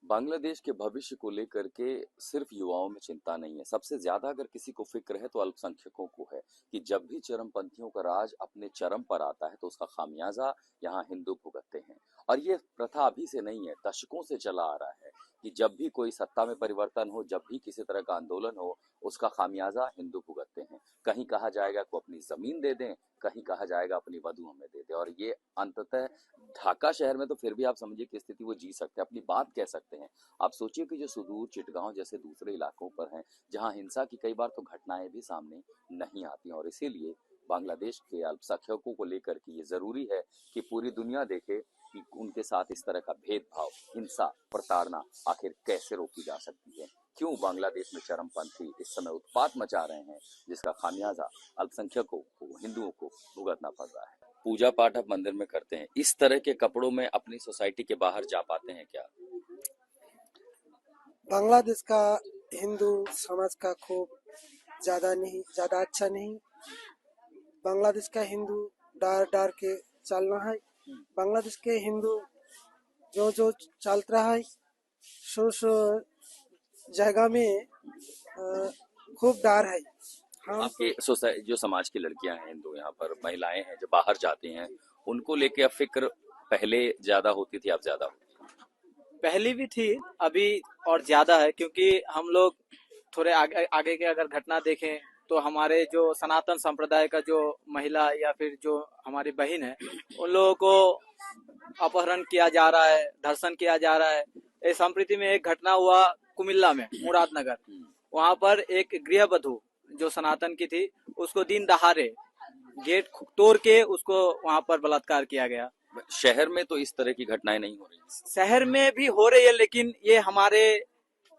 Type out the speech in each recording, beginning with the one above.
बांग्लादेश के भविष्य को लेकर के सिर्फ युवाओं में चिंता नहीं है। सबसे ज्यादा अगर किसी को फिक्र है तो अल्पसंख्यकों को है कि जब भी चरमपंथियों का राज अपने चरम पर आता है तो उसका खामियाजा यहाँ हिंदू भुगतते हैं। और ये प्रथा अभी से नहीं है, दशकों से चला आ रहा है कि जब भी कोई सत्ता में परिवर्तन हो, जब भी किसी तरह का आंदोलन हो, उसका खामियाजा हिंदू भुगतते हैं। कहीं कहा जाएगा को अपनी जमीन दे दें, कहीं कहा जाएगा अपनी वधु हमें दे दे। और ये अंततः ढाका शहर में तो फिर भी आप समझिए कि स्थिति वो जी सकते हैं, अपनी बात कह सकते हैं। आप सोचिए कि जो सुदूर चिटगांव जैसे दूसरे इलाकों पर हैं, जहां हिंसा की कई बार तो घटनाएं भी सामने नहीं आती। और इसीलिए बांग्लादेश के अल्पसंख्यकों को लेकर के ये जरूरी है कि पूरी दुनिया देखे कि उनके साथ इस तरह का भेदभाव, हिंसा, प्रताड़ना आखिर कैसे रोकी जा सकती है। क्यों बांग्लादेश में चरमपंथी इस समय उत्पात मचा रहे हैं, जिसका खामियाजा अल्पसंख्यकों को, हिंदुओं को भुगतना पड़ रहा है। पूजा पाठ आप मंदिर में करते हैं, इस तरह के कपड़ों में अपनी सोसाइटी के बाहर जा पाते हैं क्या? बांग्लादेश का हिंदू समाज का खूब ज्यादा अच्छा नहीं। बांग्लादेश का हिंदू डार डार के चलना है। बांग्लादेश के हिंदू जो जो चल रहा है सो जगह में खूब डर है। हम आपके सोसाइटी जो समाज की लड़कियां हैं, हिंदू यहाँ पर महिलाएं हैं जो बाहर जाती हैं, उनको लेके अब फिक्र पहले ज्यादा होती थी, अब ज्यादा होती पहले भी थी, अभी और ज्यादा है, क्योंकि हम लोग थोड़े आगे आगे के अगर घटना देखें तो हमारे जो सनातन संप्रदाय का जो महिला या फिर जो हमारी बहन है, उन लोगों को अपहरण किया जा रहा है, धर्षण किया जा रहा है। इस संप्रति में एक घटना हुआ कुमिल्ला में, मुरादनगर। वहां पर एक गृहवधू जो सनातन की थी, उसको दिन दहाड़े गेट तोड़ के उसको वहां पर बलात्कार किया गया। है। शहर में तो इस तरह की घटनाएं नहीं हो रही। शहर में भी हो रही है, लेकिन ये हमारे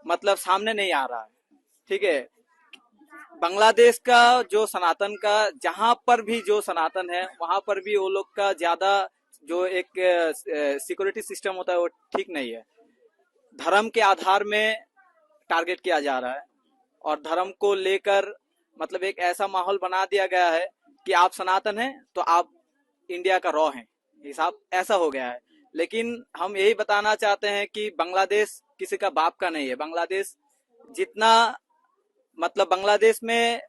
मतलब सामने नहीं आ रहा है। ठीक है, बांग्लादेश का जो सनातन का, जहां पर भी जो सनातन है वहां पर भी वो लोग का ज्यादा जो एक सिक्योरिटी सिस्टम होता है वो ठीक नहीं है। धर्म के आधार में टारगेट किया जा रहा है और धर्म को लेकर मतलब एक ऐसा माहौल बना दिया गया है कि आप सनातन हैं तो आप इंडिया का रॉ हैं, हिसाब ऐसा हो गया है। लेकिन हम यही बताना चाहते हैं कि बांग्लादेश किसी का बाप का नहीं है। बांग्लादेश जितना मतलब बांग्लादेश में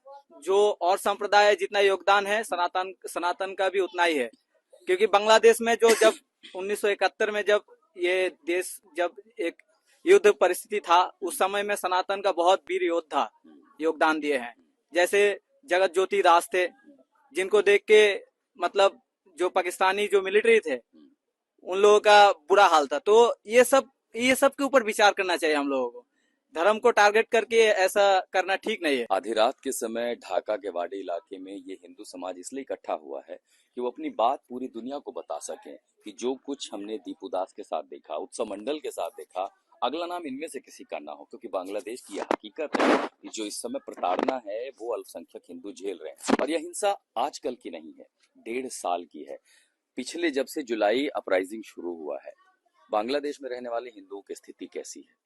जो और संप्रदाय जितना योगदान है, सनातन सनातन का भी उतना ही है। क्योंकि बांग्लादेश में जो जब 1971 में जब ये देश जब एक युद्ध परिस्थिति था, उस समय में सनातन का बहुत वीर योद्धा योगदान दिए हैं। जैसे जगत ज्योति दास थे, जिनको देख के मतलब जो पाकिस्तानी जो मिलिट्री थे उन लोगों का बुरा हाल था। तो ये सब के ऊपर विचार करना चाहिए हम लोगों को। धर्म को टारगेट करके ऐसा करना ठीक नहीं है। आधी रात के समय ढाका के वाडी इलाके में ये हिंदू समाज इसलिए इकट्ठा हुआ है कि वो अपनी बात पूरी दुनिया को बता सकें कि जो कुछ हमने दीपुदास के साथ देखा, उत्सव मंडल के साथ देखा, अगला नाम इनमें से किसी का ना हो। क्योंकि बांग्लादेश की यह हकीकत है कि जो इस समय प्रताड़ना है वो अल्पसंख्यक हिंदू झेल रहे हैं। और यह हिंसा आजकल की नहीं है, 1.5 साल की है। पिछले जब से जुलाई अपराइजिंग शुरू हुआ है, बांग्लादेश में रहने वाले हिंदुओं की स्थिति कैसी है?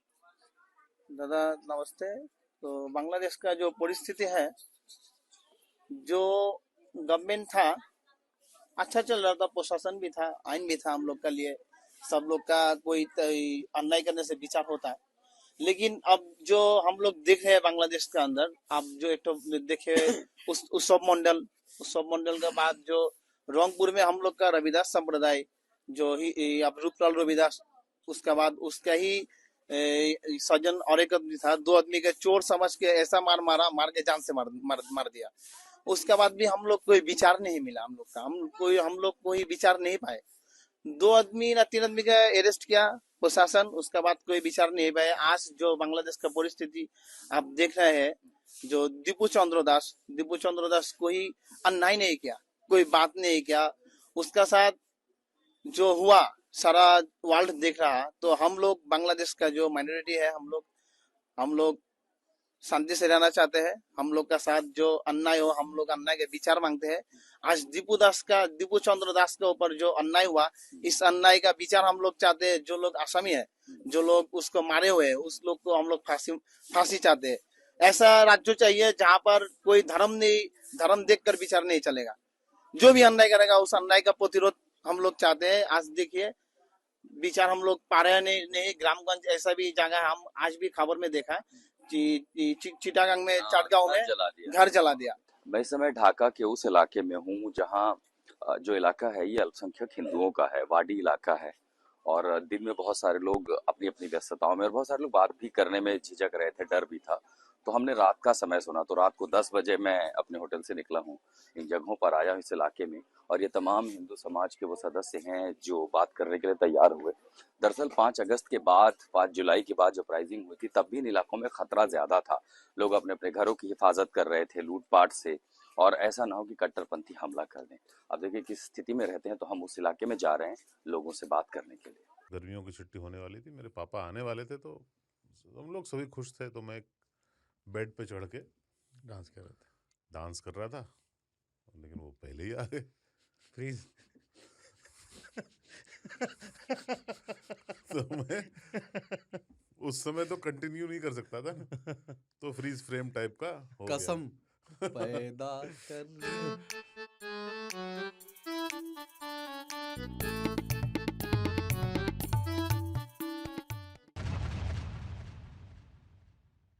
दादा नमस्ते। तो बांग्लादेश का जो परिस्थिति है, जो गवर्नमेंट था अच्छा चल रहा था, प्रशासन भी था, आइन भी था हम लोग का लिए, सब लोग का कोई अन्याय करने से विचार होता है। लेकिन अब जो हम लोग देख रहे हैं बांग्लादेश के अंदर, आप जो एक तो देखे उत्सव मंडल के बाद जो रंगपुर में हम लोग का रविदास संप्रदाय जो ही अब रूपलाल रविदास, उसका बाद उसका ही सज्जन और एक आदमी था, 2 आदमी के चोर समझ के ऐसा मार के जान से मार दिया। उसके बाद भी हम लोग कोई विचार नहीं मिला, हम लोग कोई विचार नहीं पाए। 2 आदमी या 3 आदमी का अरेस्ट किया प्रशासन, उसके बाद कोई विचार नहीं पाए। आज जो बांग्लादेश का परिस्थिति आप देख रहे हैं, जो दीपू चंद्र दास कोई अन्याय नहीं किया, कोई बात नहीं किया, उसका साथ जो हुआ सारा वर्ल्ड देख रहा। तो हम लोग बांग्लादेश का जो माइनॉरिटी है, हम लोग शांति से रहना चाहते हैं। हम लोग का साथ जो अन्याय हो, हम लोग अन्याय के विचार मांगते हैं। आज दीपू चंद्र दास के ऊपर जो अन्याय हुआ, इस अन्याय का विचार हम लोग चाहते हैं। जो लोग आसामी है, जो लोग उसको मारे हुए हैं, उस लोग को हम लोग फांसी चाहते हैं। ऐसा राज्य चाहिए जहाँ पर कोई धर्म देखकर विचार नहीं चलेगा। जो भी अन्याय करेगा उस अन्याय का प्रतिरोध हम लोग चाहते हैं। आज देखिए विचार हम लोग पा रहे नहीं। ग्रामगंज ऐसा भी जगह हम आज भी खबर में देखा चिटागंग में, चाटगांव घर में जला दिया। घर जला दिया। मैं इस समय ढाका के उस इलाके में हूँ जहाँ जो इलाका है ये अल्पसंख्यक हिंदुओं का है, वाडी इलाका है। और दिन में बहुत सारे लोग अपनी अपनी व्यस्तताओं में, और बहुत सारे लोग बात भी करने में झिझक रहे थे, डर भी था। तो हमने रात का समय सुना, तो रात को 10 बजे मैं अपने होटल से निकला हूँ, इन जगहों पर आया हूँ इस इलाके में। और ये तमाम हिंदू समाज के वो सदस्य हैं जो बात करने के लिए तैयार हुए। दरअसल 5 अगस्त के बाद, 5 जुलाई के बाद जो प्राइजिंग हुई थी, तब भी इन इलाकों में खतरा ज्यादा था। लोग अपने अपने घरों की हिफाजत कर रहे थे लूटपाट से, और ऐसा ना हो कि कट्टरपंथी हमला कर दें। अब देखिए किस स्थिति में रहते हैं, तो हम उस इलाके में जा रहे हैं लोगों से बात करने के लिए। गर्मियों की छुट्टी होने वाली थी, मेरे पापा आने वाले थे, तो हम लोग सभी खुश थे। तो मैं एक बेड पे चढ़ के डांस कर रहा था, लेकिन वो पहले ही आ गए। फ्रीज। तो मैं उस समय तो कंटिन्यू नहीं कर सकता था ना, तो फ्रीज फ्रेम टाइप का हो गया। कसम पैदा कर